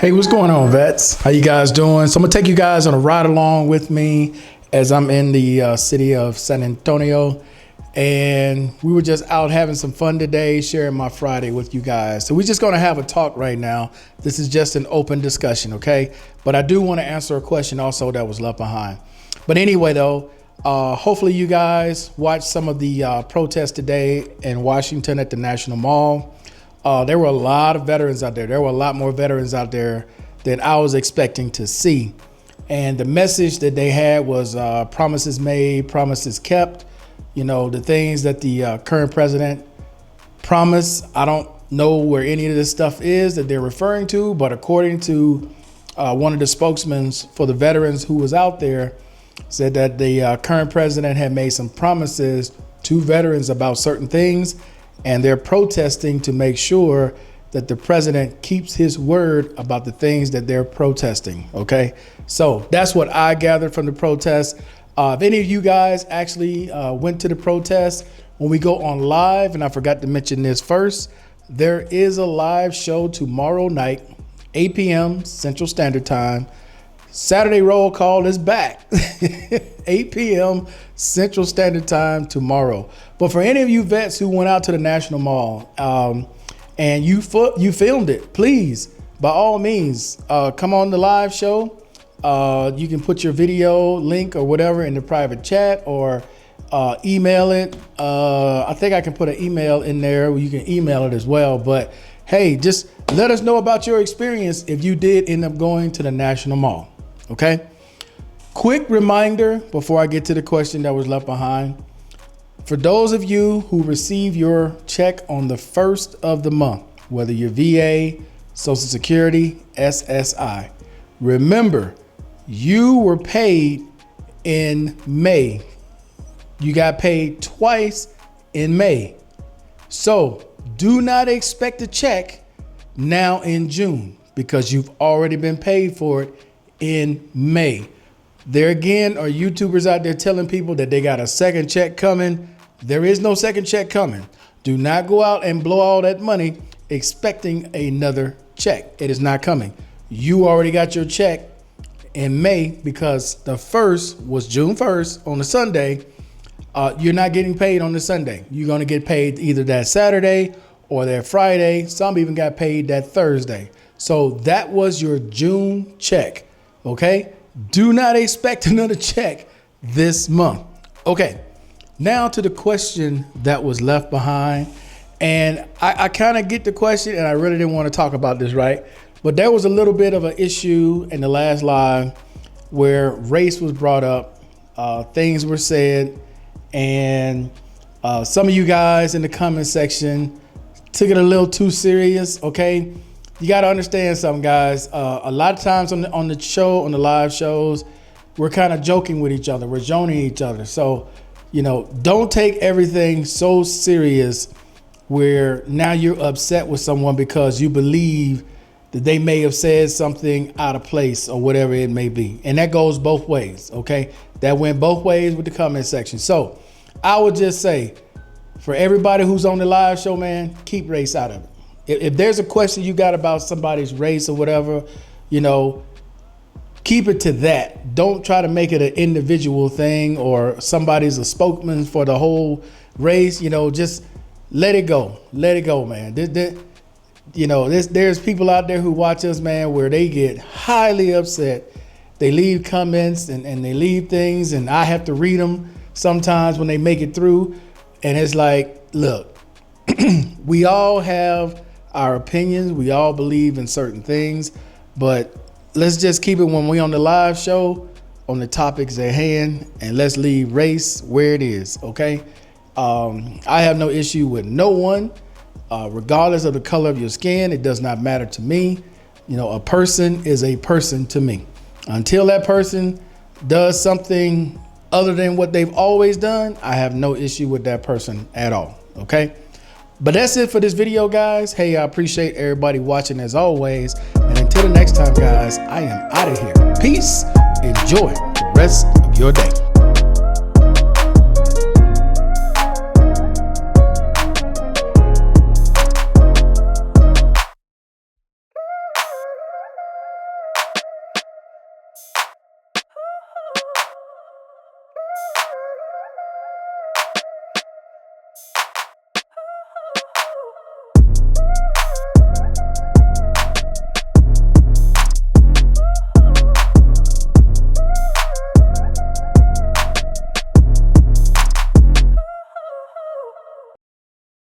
Hey, what's going on, vets? How you guys doing? So I'm gonna take you guys on a ride along with me as I'm in the city of San Antonio. And we were just out having some fun today, sharing my Friday with you guys. So we're just gonna have a talk right now. This is just an open discussion, okay? But I do wanna answer a question also that was left behind. But anyway though, hopefully you guys watched some of the protests today in Washington at the National Mall. There were a lot of veterans out there. There were a lot more veterans out there than I was expecting to see. And the message that they had was promises made, promises kept. You know, the things that the current president promised, I don't know where any of this stuff is that they're referring to, but according to one of the spokesmen for the veterans who was out there, said that the current president had made some promises to veterans about certain things, and they're protesting to make sure that the president keeps his word about the things that they're protesting, okay? So that's what I gathered from the protest. If any of you guys actually went to the protest, when we go on live, and I forgot to mention this first, there is a live show tomorrow night, 8 p.m. Central Standard Time. Saturday Roll Call is back, 8 p.m. Central Standard Time tomorrow. But for any of you vets who went out to the National Mall and you filmed it, please, by all means, come on the live show. You can put your video link or whatever in the private chat or email it. I think I can put an email in there where you can email it as well. But hey, just let us know about your experience if you did end up going to the National Mall. Okay. Quick reminder before I get to the question that was left behind. For those of you who receive your check on the first of the month, whether you're VA, Social Security, SSI, remember you were paid in May. You got paid twice in May. So do not expect a check now in June because you've already been paid for it in May. There again are YouTubers out there telling people that they got a second check coming. There is no second check coming. Do not go out and blow all that money expecting another check. It is not coming. You already got your check in May because the first was June 1st on a Sunday. You're not getting paid on the Sunday. You're going to get paid either that Saturday or that Friday. Some even got paid that Thursday. So that was your June check. Okay. Do not expect another check this month. Okay. Now to the question that was left behind. And I kind of get the question and I really didn't want to talk about this, right? But there was a little bit of an issue in the last live where race was brought up. Things were said. And some of you guys in the comment section took it a little too serious. Okay. You got to understand something, guys. A lot of times on the show, on the live shows, we're kind of joking with each other. We're joning each other. So, you know, don't take everything so serious where now you're upset with someone because you believe that they may have said something out of place or whatever it may be. And that goes both ways. Okay. That went both ways with the comment section. So I would just say for everybody who's on the live show, man, keep race out of it. If there's a question you got about somebody's race or whatever, you know, keep it to that. Don't try to make it an individual thing or somebody's a spokesman for the whole race. You know, just let it go. Let it go, man. You know, there's people out there who watch us, man, where they get highly upset. They leave comments and they leave things and I have to read them sometimes when they make it through. And it's like, look, we all have our opinions. We all believe in certain things, but let's just keep it when we on the live show on the topics at hand and let's leave race where it is. Okay. I have no issue with no one, regardless of the color of your skin. It does not matter to me. You know, a person is a person to me until that person does something other than what they've always done. I have no issue with that person at all. Okay. But that's it for this video, guys. Hey, I appreciate everybody watching as always. And until the next time, guys, I am out of here. Peace. Enjoy the rest of your day.